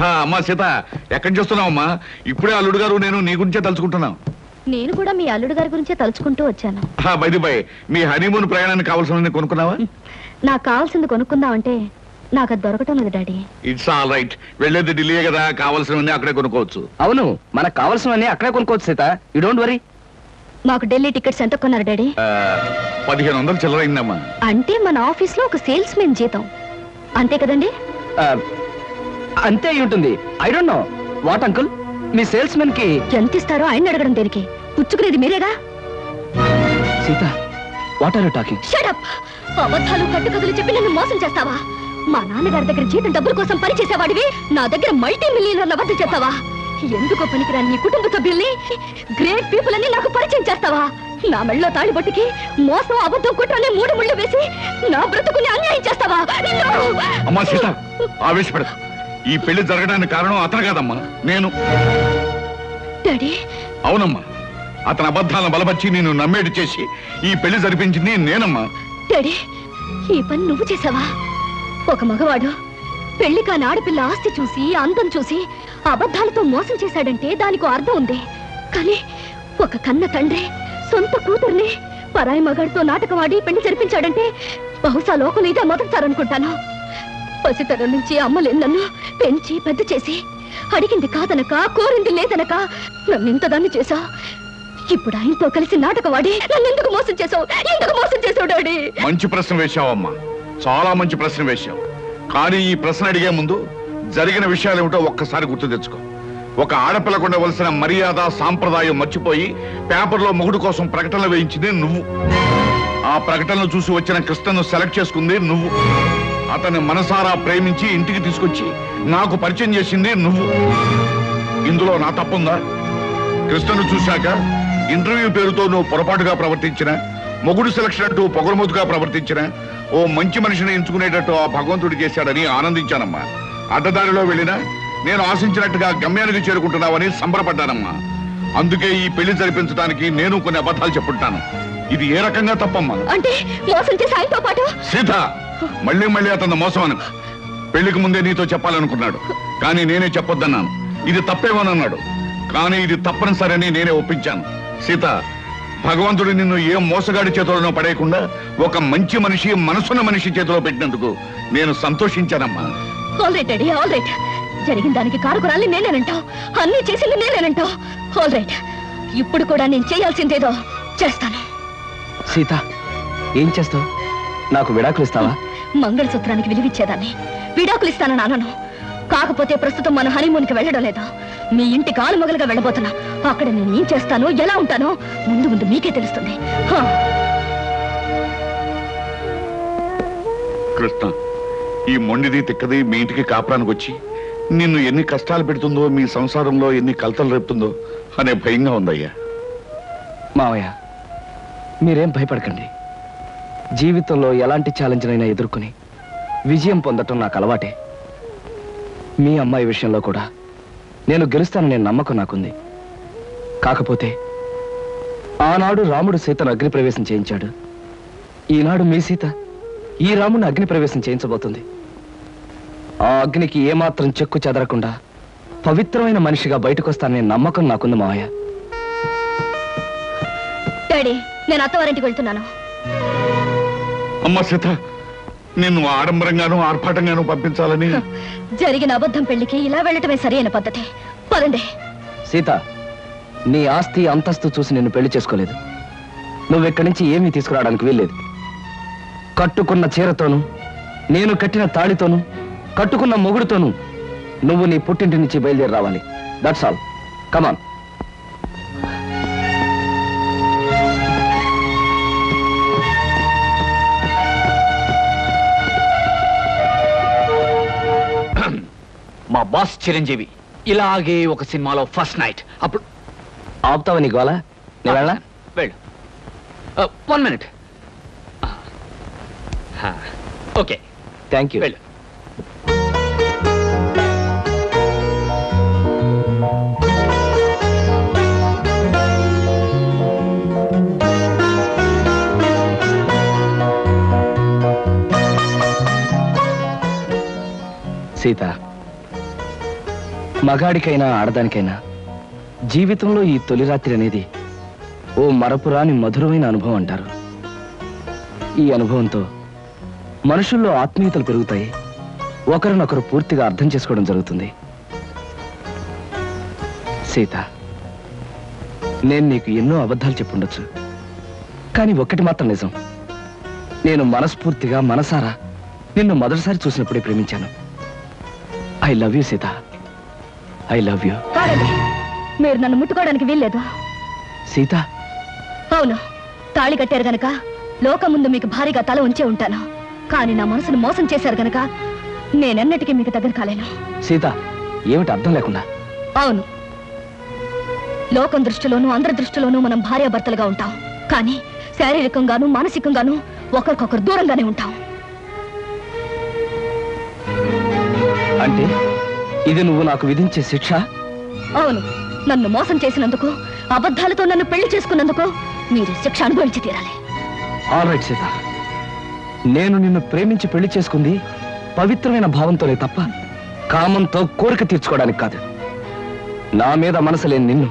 అమ్మా సీత ఎక్కడి చూస్తున్నావమ్మా? ఇప్పుడే అల్లుడు గారు నేను నీ గురించే తలుచుకుంటున్నాం. నేను కూడా మీ అల్లుడు గారి గురించే తలుచుకుంటూ వచ్చాను. బైది బై, మీ హనీమూన్ ప్రయాణానికి కావాల్సిన కొనుక్కున్నావా? నాకు కావాల్సింది కొనుక్కుందామంటే నాకు అది దొరకటం లేదు డాడీ. ఇట్స్ ఆల్ రైట్, వెళ్ళేది ఢిల్లీ కదా, కావాల్సినవన్నీ అక్కడే కొనుక్కోవచ్చు. అవును, మనకు కావాల్సినవన్నీ అక్కడే కొనుక్కోవచ్చు సీత, యూ డోంట్ వరీ. మాకు ఢిల్లీ టికెట్స్ ఎంత కొన్నారు డాడీ? 1500 చిల్లరైందమ్మా. అంటే మన ఆఫీస్ లో ఒక సేల్స్ మెన్ జీతం అంతే కదండి? అంతే అయి ఉంటుంది. I don't know what uncle, మీ సేల్స్ మెన్ కి ఎంత ఇస్తారో ఆయన అడగడం దేనికి? పుచ్చుకునేది మీరేగా. Sita, what are you talking? Shut up! అబద్ధాలు కట్టుకథలు చెప్పి నన్ను మోసం చేస్తావా? మా నాన్నగారి దగ్గర జీతం డబ్బుల కోసం పనిచేసేవాడివి నా దగ్గర మల్టీ మిలియనర్ల వద్ద చేస్తావా? ఎందుకో పనికిరాని నీ కుటుంబ సభ్యుల్ని, గ్రేట్ పీపుల్ అని నాకు పరిచయం చేస్తావా? నా మెళ్ళలో తాళిబొట్టుకి మోసం, అబద్ధం, కుట్రని 3 ముళ్ళు వేసి నా బ్రతుకుని అన్యాయం చేస్తావా? అమ్మా సీత, ఆవేశపడ. ఈ పెళ్లి జరగడానికి కారణం అతను కాదమ్మా, నేను. డాడీ? అవునమ్మా, అతని అబద్ధాలను బలపరిచి నేను నమ్మేటి చేసి ఈ పెళ్లి జరిపించింది నేనమ్మా. డాడీ, ఈ పని నువ్వు చేసావా? ఒక మగవాడు పెళ్లి కాని ఆడపిల్ల ఆస్తి చూసి, అందం చూసి అబద్ధాలతో మోసం చేశాడంటే దానికి అర్థం ఉంది. కానీ ఒక కన్న తండ్రి సొంత కూతుర్ని పరాయి మగాడితో నాటకవాడి పెళ్లి జరిపించాడంటే బహుశా లోకం ఇదే మొదటిసారనుకుంటాను. పసితరం నుంచి అమ్మలేని నన్ను పెంచి పెద్ద చేసి అడిగింది కాదనక, కోరింది లేదనక నన్ను ఇంతదాన్ని చేశావు. ఇప్పుడు ఆయనతో కలిసి నాటకవాడి నన్ను ఎందుకు మోసం చేశావు? ఎందుకు మోసం చేశావు డాడీ? మంచి ప్రశ్న వేశావమ్మా, చాలా మంచి ప్రశ్న వేశావు. కానీ ఈ ప్రశ్న అడిగే ముందు జరిగిన విషయాలు ఏమిటో ఒక్కసారి గుర్తు తెచ్చుకో. ఒక ఆడపిల్లకు ఉండవలసిన మర్యాద, సాంప్రదాయం మర్చిపోయి పేపర్లో మొగుడు కోసం ప్రకటనలు వేయించింది నువ్వు. ఆ ప్రకటనలు చూసి వచ్చిన కృష్ణను సెలెక్ట్ చేసుకుంది నువ్వు. అతన్ని మనసారా ప్రేమించి ఇంటికి తీసుకొచ్చి నాకు పరిచయం చేసింది నువ్వు. ఇందులో నా తప్పుందా? కృష్ణను చూశాక ఇంటర్వ్యూ పేరుతో నువ్వు పొరపాటుగా ప్రవర్తించిన, మొగుడు సెలక్షన్ అంటూ పొగరమోతుగా ప్రవర్తించిన, ఓ మంచి మనిషిని ఎంచుకునేటట్టు ఆ భగవంతుడు చేశాడని ఆనందించానమ్మా. అడ్డదారిలో వెళ్ళినా నేను ఆశించినట్టుగా గమ్యానికి చేరుకుంటున్నావని సంబరపడ్డానమ్మా. అందుకే ఈ పెళ్లి జరిపించడానికి నేను కొన్ని అబద్ధాలు చెప్పుంటాను. ఇది ఏ రకంగా తప్పమ్మా? అంటే మోసం చేసి ఆయనతో పాటు సీత, మళ్ళీ మళ్ళీ అతను మోసం అను. పెళ్లికి ముందే నీతో చెప్పాలనుకున్నాడు, కానీ నేనే చెప్పొద్దన్నాను. ఇది తప్పేమోనన్నాడు, కానీ ఇది తప్పనిసరని నేనే ఒప్పించాను. సీత, భగవంతుడు నిన్ను ఏ మోసగాడి చేతిలోనో పడేయకుండా ఒక మంచి మనిషి, మనసున్న మనిషి చేతిలో పెట్టినందుకు నేను సంతోషించానమ్మా. All right daddy, all right. జరిగిన దానికి కారుకురాల్ని నేనేనంటావు, అన్ని చేసింది నేనేనంటావు. ఆల్ రైట్, ఇప్పుడు కూడా నేను చేయాల్సిందేదో చేస్తాను. సీత, ఏం చేస్తావు? నాకు విడాకులు ఇస్తావా? మంగళసూత్రానికి విలువిచ్చేదాన్ని విడాకులు ఇస్తానని అనను. కాకపోతే ప్రస్తుతం మన హనీమూన్కి వెళ్ళడం లేదా, మీ ఇంటి కాలుమగలుగా వెళ్ళబోతున్నా. అక్కడ నేను ఏం చేస్తానో, ఎలా ఉంటానో ముందు ముందు మీకే తెలుస్తుంది. కృష్ణ, ఈ మొండిది తిక్కది మీ ఇంటికి కాపురానికి వచ్చి నిన్ను ఎన్ని కష్టాలు పెడుతుందో, మీ సంసారంలో ఎన్ని కలతలు రేపుతుందో అనే భయంగా ఉందయ్యా. మావయ్య, మీరేం భయపడకండి. జీవితంలో ఎలాంటి ఛాలెంజ్నైనా ఎదుర్కొని విజయం పొందటం నాకు అలవాటే. మీ అమ్మాయి విషయంలో కూడా నేను గెలుస్తాననే నమ్మకం నాకుంది. కాకపోతే ఆనాడు రాముడు సీతను అగ్నిప్రవేశం చేయించాడు. ఈనాడు మీ సీత ఈ రాముడిని అగ్నిప్రవేశం చేయించబోతుంది. ఆ అగ్నికి ఏమాత్రం చెక్కు చెదరకుండా పవిత్రమైన మనిషిగా బయటకొస్తాననే నమ్మకం నాకుంది మావయ్య. డాడీ, నేను అత్తవారింటికి వెళ్తున్నాను. అమ్మ సీత, నిన్ను ఆడంబరంగానూ ఆర్భాటంగానూ పంపించాలని. జరిగిన అబద్ధం పెళ్లికి ఇలా వెళ్ళటమే సరైన పద్ధతి. పదండి. సీత, నీ ఆస్తి అంతస్తు చూసి నిన్ను పెళ్లి చేసుకోలేదు. నువ్వెక్కడి నుంచి ఏమీ తీసుకురావడానికి వీల్లేదు. కట్టుకున్న చీరతోనూ, నేను కట్టిన తాళితోనూ, కట్టుకున్న మొగుడుతోనూ నువ్వు నీ పుట్టింటి నుంచి బయలుదేరి రావాలి. That's all. కమాన్. మా బాస్ చిరంజీవి ఇలాగే ఒక సినిమాలో ఫస్ట్ నైట్. అప్పుడు ఆపుతావా నీ గోలా? నేను వెళ్ళా? వెళ్ళు. 1 minute. Okay, thank you. వెళ్ళు. సీత, మగాడికైనా ఆడదానికైనా జీవితంలో ఈ తొలి రాత్రి అనేది ఓ మరపురాని మధురమైన అనుభవం అంటారు. ఈ అనుభవంతో మనుషుల్లో ఆత్మీయతలు పెరుగుతాయి, ఒకరినొకరు పూర్తిగా అర్థం చేసుకోవడం జరుగుతుంది. సీత, నేను నీకు ఎన్నో అబద్ధాలు చెప్పుండొచ్చు, కానీ ఒక్కటి మాత్రం నిజం. నేను మనస్ఫూర్తిగా మనసారా నిన్ను మొదటిసారి చూసినప్పుడే ప్రేమించాను. I love you Sita, I love you. మీరు నన్ను ముట్టుకోవడానికి వీల్లేదు. సీత, అవును, తాళి కట్టారు గనక లోకం ముందు మీకు భారీగా తల ఉంచే ఉంటాను. కానీ నా మనసును మోసం చేశారు గనక నేనెన్నటికీ మీకు దగ్గర కాలేను. సీత, ఏమిటి అర్థం లేకుండా? అవును, లోకం దృష్టిలోనూ అందరి దృష్టిలోనూ మనం భార్యాభర్తలుగా ఉంటాం, కానీ శారీరకంగాను మానసికంగాను ఒకరికొకరు దూరంగానే ఉంటాం. అంటే ఇది నువ్వు నాకు విధించే శిక్ష? అవును, నన్ను మోసం చేసినందుకు, అబద్ధాలతో నన్ను పెళ్లి చేసుకున్నందుకు మీరు శిక్ష అనుభవించి తీరాలి. ఆల్ రైట్ సీత, నేను నిన్ను ప్రేమించి పెళ్లి చేసుకుంది పవిత్రమైన భావంతోనే తప్ప కామంతో కోరిక తీర్చుకోవడానికి కాదు. నా మీద మనసు లేని నిన్ను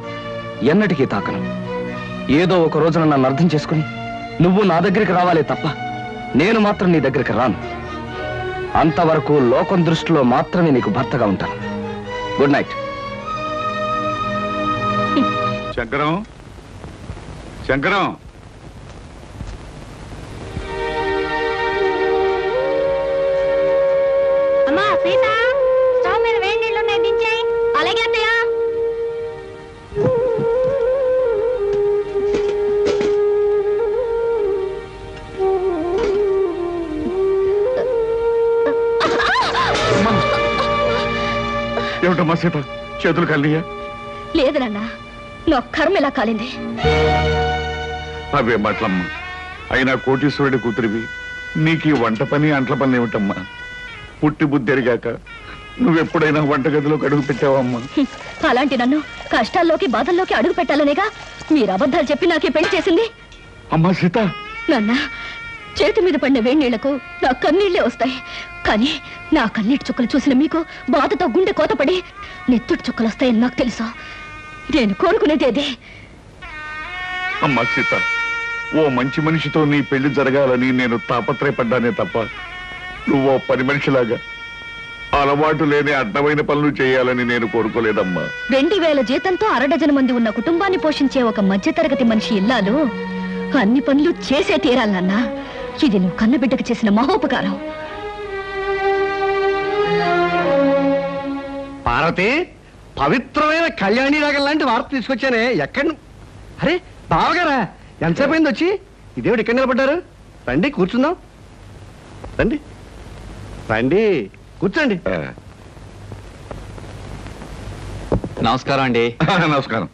ఎన్నటికీ తాకను. ఏదో ఒక రోజున నన్ను అర్థం చేసుకుని నువ్వు నా దగ్గరికి రావాలే తప్ప నేను మాత్రం నీ దగ్గరికి రాను. అంతవరకు లోకం దృష్టిలో మాత్రమే నీకు భర్తగా ఉంటాను. Good night. శంకరం, శంకరం, అమ్మా సీత, స్టవ్ మీద వేడి నీళ్ళు దించాయి. అలాగే అత్తయ్య. ఏమిటమ్మా సీత, చేతులు కలియా? లేదు నాన్న, నా కర్మ ఇలా కాలింది. అవే మాటలమ్మా. అయినా కోటీశ్వరుడి కూతురివి, నీకు ఈ వంట పని అంట్ల పని ఏమిటమ్మా? పుట్టి బుద్ధి ఎరిగాక నువ్వెప్పుడైనా వంటగదిలోకి అడుగు పెట్టావమ్మా? అలాంటి నన్ను కష్టాల్లోకి బాధల్లోకి అడుగు పెట్టాలనేగా మీరు అబద్ధాలు చెప్పి నాకే పెళ్లి చేసింది. అమ్మా సీత, నాన్న, చేతి మీద పడిన వేడి నీళ్లకు నా కన్నీళ్లే వస్తాయి, కానీ నా కన్నీటి చుక్కలు చూసిన మీకు బాధతో గుండె కోతపడి నెత్తుటి చుక్కలు వస్తాయని నాకు తెలుసు. నేను కోరుకునేది అదే. అమ్మా సీత, ఓ మంచి మనిషితో నీ పెళ్లి జరగాలని నేను తాపత్రయపడ్డానే తప్ప నువ్వో పని మనిషిలాగా అలవాటు లేని అడ్డమైన పనులు చేయాలని నేను కోరుకోలేదమ్మా. 2000 జీతంతో 6 మంది ఉన్న కుటుంబాన్ని పోషించే ఒక మధ్యతరగతి మనిషి ఇల్లాలు అన్ని పనులు చేసే తీరాలన్నా. ఇది నువ్వు కన్నబిడ్డకు చేసిన మహోపకారం. పార్వతి, పవిత్రమైన కళ్యాణి రాగం లాంటి వార్త తీసుకొచ్చానే. ఎక్కడ? అరే బావగారా, ఎంతసేపు అయింది వచ్చి? ఇదేమిటి ఇక్కడ నిలబడ్డారు? రండి కూర్చుందాం. రండి రండి కూర్చోండి. నమస్కారం అండి. నమస్కారం.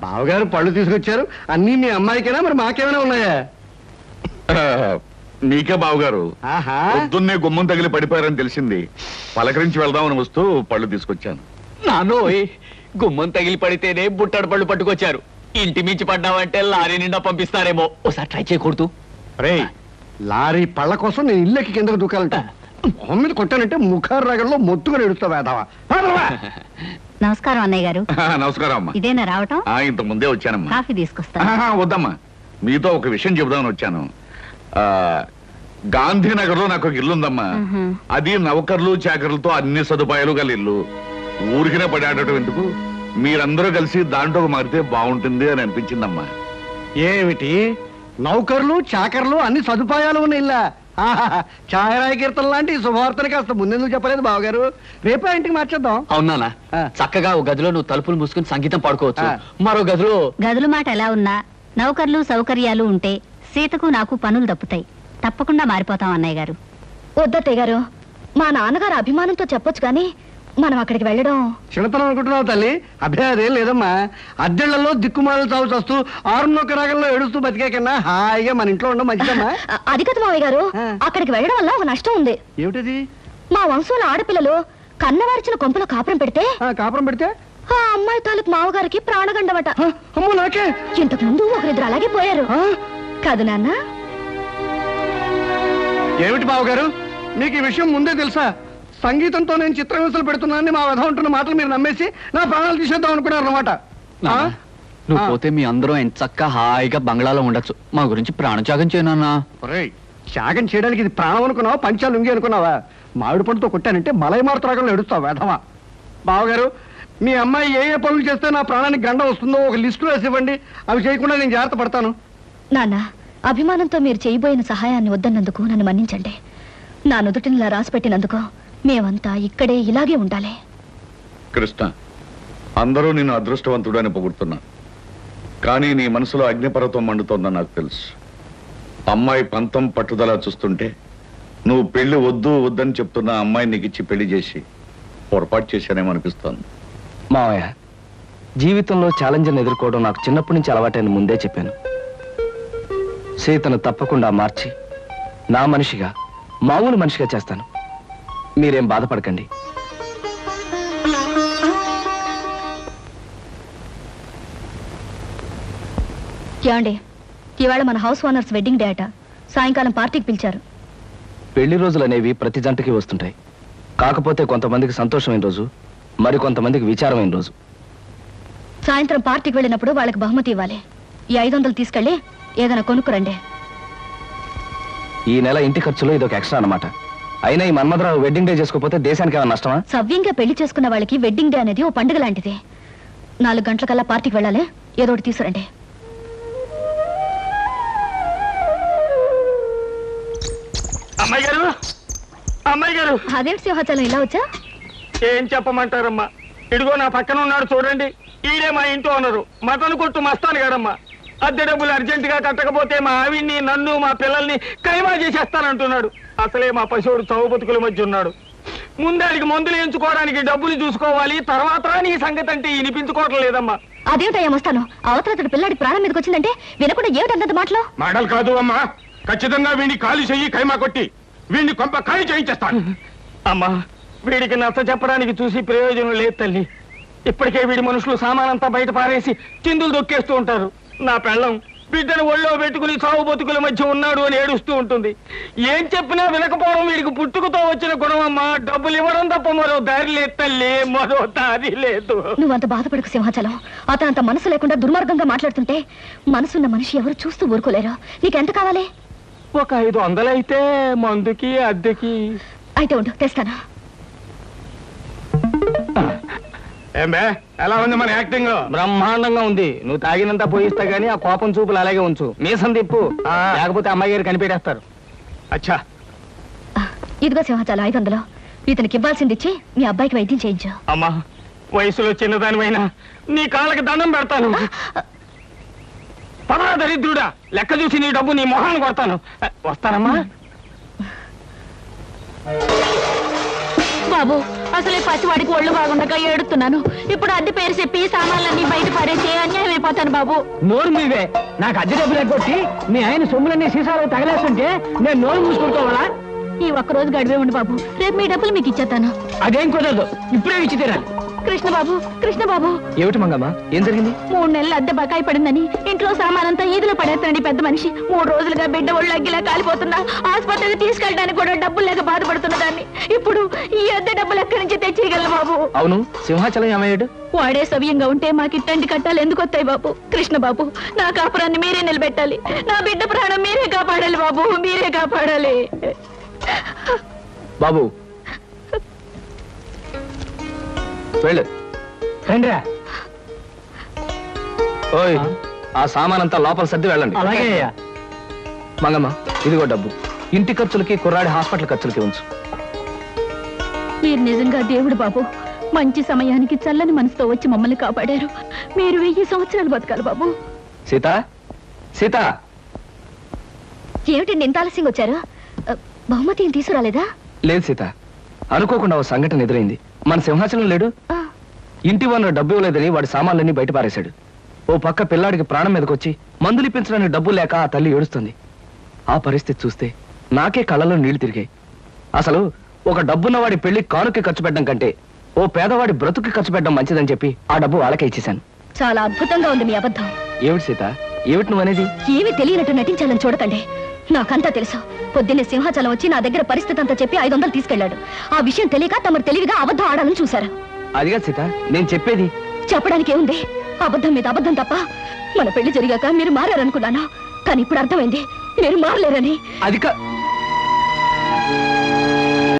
బావగారు పళ్ళు తీసుకొచ్చారు. అన్నీ మీ అమ్మాయికైనా మరి మాకేమైనా ఉన్నాయా? నీకే బావగారు. పొద్దున్నే గుమ్మం తగిలి పడిపోయారని తెలిసింది. పలకరించి వెళ్దామని వస్తూ పళ్ళు తీసుకొచ్చాను. నానోయ్, గుమ్మం తగిలి పడితేనే బుట్టడు పళ్ళు పట్టుకొచ్చారు. ఇంటి మించి పడ్డావంటే లారీ నిండా పంపిస్తారేమో. ఒకసారి ట్రై చేయకూడదు? రే, లారీ పళ్ళ కోసం నేను ఇల్లెక్కి కిందకు దూకాలంట. మొహం మీద కొట్టానంటే ముఖారు రాగంలో మొత్తుగా ఎడుస్తా వేదావా. నమస్కారం అన్నయ్య గారు. నమస్కారం అమ్మా. ఇదేనా రావటం? ఇంత ముందే వచ్చానమ్మా. కాఫీ తీసుకొస్తా. వద్దమ్మా, మీతో ఒక విషయం చెబుదామని వచ్చాను. గాంధీనగర్ లో నాకు ఒక ఇల్లు ఉందమ్మా. అది నౌకర్లు చాకర్లతో అన్ని సదుపాయాలు గల ఇల్లు. ఊరికినే పడాడటం ఎందుకు, మీరందరూ కలిసి దాంట్లో మారితే బాగుంటుంది అని అనిపించిందమ్మా. ఏమిటి, నౌకర్లు చాకర్లు అన్ని సదుపాయాలు ఉన్న ఇల్లా? ఛాయరాయ కీర్తన లాంటి శుభవార్తని కాస్త ముందెందుకు చెప్పలేదు బావగారు? రేపే ఇంటికి మార్చేద్దాం. అవునా? చక్కగా ఒక గదిలో నువ్వు తలుపులు మూసుకుని సంగీతం పాడుకోవచ్చు. మరో గదిలో గదుల మాట ఎలా ఉన్నా నౌకర్లు సౌకర్యాలు ఉంటే సీతకు నాకు పనులు తప్పుతాయి. తప్పకుండా మారిపోతాం అన్నయ్య గారు. వద్దత్తయ్య గారు, మా నాన్నగారు అభిమానంతో చెప్పొచ్చు కానీ మనం అక్కడికి వెళ్ళడం చిన్నతనం అనుకుంటున్నావు తల్లి. అభ్యాదేం లేదమ్మా. అద్దెళ్లలో దిక్కుమాలు చావు చస్తూ 6 రాగంలో ఏడుస్తూ బతికే కన్నా హాయిగా మన ఇంట్లో ఉండడం మంచిదమ్మా. అది కదా మావయ్య గారు, అక్కడికి వెళ్ళడం వల్ల ఒక నష్టం ఉంది. ఏమిటది? మా వంశంలో ఆడపిల్లలు కన్నవారిచిన కొంపలో కాపురం పెడితే ఆ అమ్మాయి తాలూకు మావగారికి ప్రాణగండమట. అమ్మో నాకే. ఇంతకు ముందు ఒకరిద్దరు అలాగే పోయారు కాదు నాన్న? ఏమిటి బావగారు, మీకు ఈ విషయం ముందే తెలుసా? సంగీతంతో నేను చిత్రహింసలు పెడుతున్నానని మా వధ ఉంటున్న మాటలు మీరు నమ్మేసి నా ప్రాణాలు తీసేద్దాం అనుకున్నారు అనమాట. నువ్వు పోతే మీ అందరం ఎంత చక్కగా హాయిగా బంగ్లాలో ఉండొచ్చు. మా గురించి ప్రాణత్యాగం చేయనన్నా. త్యాగం చేయడానికి ఇది ప్రాణం అనుకున్నావా, పంచాలు లుంగి అనుకున్నావా? మామిడి పండుతో కొట్టానంటే మలైమారుత రాగంలో ఎడుస్తావు వేధవా. బావగారు, మీ అమ్మాయి ఏ ఏ పనులు చేస్తే నా ప్రాణానికి గండం వస్తుందో ఒక లిస్టు వేసి ఇవ్వండి. అవి చేయకుండా నేను జాగ్రత్త పడతాను. నాన్న, అభిమానంతో మీరు చేయబోయిన సహాయాన్ని వద్దన్నందుకు నన్ను మన్నించండి. నా నుదుటినిలా రాసి పెట్టినందుకు మేమంతా ఇక్కడే ఇలాగే ఉండాలి. కృష్ణ, అందరూ నిన్ను అదృష్టవంతుడని పొగుడుతున్నా, కానీ నీ మనసులో అగ్నిపర్వతం మండుతోందని నాకు తెలుసు. అమ్మాయి పంతం పట్టుదల చూస్తుంటే నువ్వు పెళ్లి వద్దు వద్దని చెప్తున్న అమ్మాయి నీకు ఇచ్చి పెళ్లి చేసి పొరపాటు చేశానేమో అనిపిస్తోంది. మావయ్య, జీవితంలో ఛాలెంజ్ని ఎదుర్కోవడం నాకు చిన్నప్పటి నుంచి అలవాటైన ముందే చెప్పాను. సీతను తప్పకుండా మార్చి నా మనిషిగా, మామూలు మనిషిగా చేస్తాను. మీరేం బాధపడకండి. ఏమండి, ఇవాళ మన హౌస్ ఓనర్స్ వెడ్డింగ్ డే అట. సాయంకాలం పార్టీకి పిలిచారు. పెళ్లి రోజులు అనేవి ప్రతి జంటకి వస్తుంటాయి. కాకపోతే కొంతమందికి సంతోషమైన రోజు, మరి కొంతమందికి విచారమైన రోజు. సాయంత్రం పార్టీకి వెళ్ళినప్పుడు వాళ్ళకి బహుమతి ఇవ్వాలి. ఈ 500 తీసుకెళ్ళి ఏదైనా కొనుక్కురండి. ఈ నెల ఇంటి ఖర్చులో ఇదొక ఎక్స్ట్రా అన్నమాట. అయినా ఈ మన్మధరావు వెడ్డింగ్ డే చేసుకోకపోతే దేశానికి ఏమైనా నష్టమా? సవ్యంగా పెళ్లి చేసుకున్న వాళ్ళకి వెడ్డింగ్ డే అనేది ఓ పండుగ లాంటిది. 4 గంటలకల్లా పార్టీకి వెళ్ళాలి. ఏదో ఒకటి తీసుకురండి. అమ్మాయి గారు, అమ్మాయి గారు. అదేంటి సింహాచలం ఇలా వచ్చా? ఏం చెప్పమంటారమ్మా, ఇదిగో నా పక్కన ఉన్నాడు చూడండి. ఈడే మా ఇంటి ఓనరు, మటన్ కొట్టు మస్తాను గారమ్మా. అద్దె డబ్బులు అర్జెంట్ గా కట్టకపోతే మా ఆవిడ్ని, నన్ను, మా పిల్లల్ని కైమా చేసేస్తానంటున్నాడు. అసలే మా పశువుడు చౌ బతుకుల మధ్య ఉన్నాడు. ముందాడికి మందులు ఎంచుకోవడానికి డబ్బులు చూసుకోవాలి, తర్వాత నీ సంగతి అంటే వినిపించుకోవటం లేదమ్మా. అదేమిటయ్యా వస్తాను. అవతల పిల్లాడి ప్రాణం మీదకి వచ్చిందంటే వినకుండా ఏమిటన్నది మాటలో? మాటలు కాదు అమ్మా, ఖచ్చితంగా వీడిని ఖాళీ చెయ్యి, కైమా కొట్టి వీడిని కొంప ఖాళీ చేయించేస్తాను. అమ్మా, వీడికి నచ్చ చెప్పడానికి చూసి ప్రయోజనం లేదు తల్లి. ఇప్పటికే వీడి మనుషులు సామానంతా బయట పారేసి చిందులు దొక్కేస్తూ ఉంటారు. నా పెళ్ళం బిడ్డను ఒళ్ళో పెట్టుకుని చావు బతుకుల మధ్య ఉన్నాడు అని ఏడుస్తూ ఉంటుంది. ఏం చెప్పినా వినకపోవడం వీడికి పుట్టుకతో వచ్చిన గుణమమ్మా. డబ్బులు ఇవ్వడం తప్ప మరో దారి లేదు తల్లి, మరో దారి లేదు. నువ్వంత బాధపడకు సింహాచలం. అతను అంత మనసు లేకుండా దుర్మార్గంగా మాట్లాడుతుంటే మనసున్న మనిషి ఎవరు చూస్తూ ఊరుకోలేరు. నీకెంత కావాలి? ఒక 500 అయితే మందుకి అద్దెకి. అయితే ఉండు, తెస్తాను. ఏమే, ఎలా ఉంది మన యాక్టింగ్? బ్రహ్మాండంగా ఉంది. నువ్వు తాగినంత పోయిస్తా గానీ ఆ కోపం చూపులు అలాగే ఉంచు. మీసం తిప్పు, లేకపోతే అమ్మాయి గారు కనిపెట్టేస్తారు. అచ్చా, ఇదిగో సింహాచలం 500. ఇతనికి ఇవ్వాల్సింది ఇచ్చి మీ అబ్బాయికి వైద్యం చేయించు. అమ్మా, వయసులో చిన్నదానివైనా నీ కాళ్ళకి దండం పెడతాను. పదరా దరిద్రుడా, లెక్క చూసి నీ డబ్బు నీ మొహాన్ని కొడతాను. వస్తానమ్మా. బాబు, అసలే పసివాడికి ఒళ్ళు బాగుండగా ఏడుతున్నాను. ఇప్పుడు అద్దె పేరు చెప్పి సామాన్లన్నీ బయట పారేసి అన్యాయం అయిపోతాను బాబు. నోరు మీవే. నాకు అద్దె డబ్బులు ఎగ్గొట్టి మీ ఆయన సొమ్ములన్నీ సీసాలు తగలేస్తుంటే నేను నోరు మూసుకుంటావాలా? ఈ ఒక్కరోజు గడివే ఉండి బాబు, రేపు మీ డబ్బులు మీకు ఇచ్చేస్తాను. అదేం కుదరదు, ఇప్పుడే ఇచ్చి తీరాలి. కృష్ణబాబు, కృష్ణబాబు. ఏమిటి మంగమ్మ, ఏం జరిగింది? 3 నెలలు అద్దె బకాయి పడిందని ఇంట్లో సామానంతా ఈదులో పడేస్తానండి పెద్ద మనిషి. 3 రోజులుగా బిడ్డ ఒళ్ళు అగ్గిలా కాలిపోతున్నా, ఆసుపత్రికి తీసుకెళ్ళడానికి కూడా డబ్బులు లేక బాధపడుతున్న దాన్ని. ఇప్పుడు ఈ అద్దె డబ్బులు ఎక్కడి నుంచి తెచ్చేయగలను బాబు? అవును, సింహాచలం ఏమయ్యాడు? వాడే సవ్యంగా ఉంటే మాకు ఇట్టండి కట్టాలి ఎందుకు వస్తాయి బాబు? కృష్ణబాబు, నా కాపురాన్ని మీరే నిలబెట్టాలి. నా బిడ్డ ప్రాణం మీరే కాపాడాలి బాబు, మీరే కాపాడాలి. బాబు వెళ్ళు. రండిరా. ఓయ్, ఆ సామానంతా లోపల సర్ది వెళ్ళండి. అలాగే. మంగమ్మ, ఇదిగో డబ్బు. ఇంటి ఖర్చులకి, కుర్రాడి హాస్పిటల్ ఖర్చులకి ఉంచు. మీరు నిజంగా దేవుడు బాబు. మంచి సమయానికి చల్లని మనసుతో వచ్చి మమ్మల్ని కాపాడారు. మీరు 1000 సంవత్సరాలు బతకాలి బాబు. సీత, సీత. ఏమిటండి ఇంత ఆలస్యంగా వచ్చారు? బహుమతి ఏం తీసుకురాలేదా? లేదు సీత, అనుకోకుండా ఓ సంఘటన ఎదురైంది. మన సింహాచలం లేడు, ఇంటి వల్ల డబ్బు ఇవ్వలేదని వాడి సామాన్లన్నీ బయట పారేశాడు. ఓ పక్క పిల్లాడికి ప్రాణం మీదకొచ్చి మందులు ఇప్పించడానికి డబ్బు లేక ఆ తల్లి ఏడుస్తుంది. ఆ పరిస్థితి చూస్తే నాకే కళ్ళలో నీళ్లు తిరిగాయి. అసలు ఒక డబ్బున్న వాడి పెళ్లి కానుకి ఖర్చు పెట్టడం కంటే ఓ పేదవాడి బ్రతుకి ఖర్చు పెట్టడం మంచిదని చెప్పి ఆ డబ్బు వాళ్ళకే ఇచ్చేశాను. చాలా అద్భుతంగా ఉంది మీ అబద్ధం. ఏమిటి సీత, ఏమిటి నువ్వు అనేది? ఏమీ తెలియనట్టు నటించాలని చూడకండి. నాకంతా తెలుసు. పొద్దున్నే సింహాచలం వచ్చి నా దగ్గర పరిస్థితి అంతా చెప్పి 500 తీసుకెళ్లాడు. ఆ విషయం తెలియక తమరు తెలివిగా అబద్ధం ఆడాలని చూశారు. అదిగా సీత నేను చెప్పేది. చెప్పడానికి ఏముంది? అబద్ధం మీద అబద్ధం తప్ప. మన పెళ్లి జరిగాక మీరు మారారనుకున్నాను, కానీ ఇప్పుడు అర్థమైంది మీరు మారలేరని. అది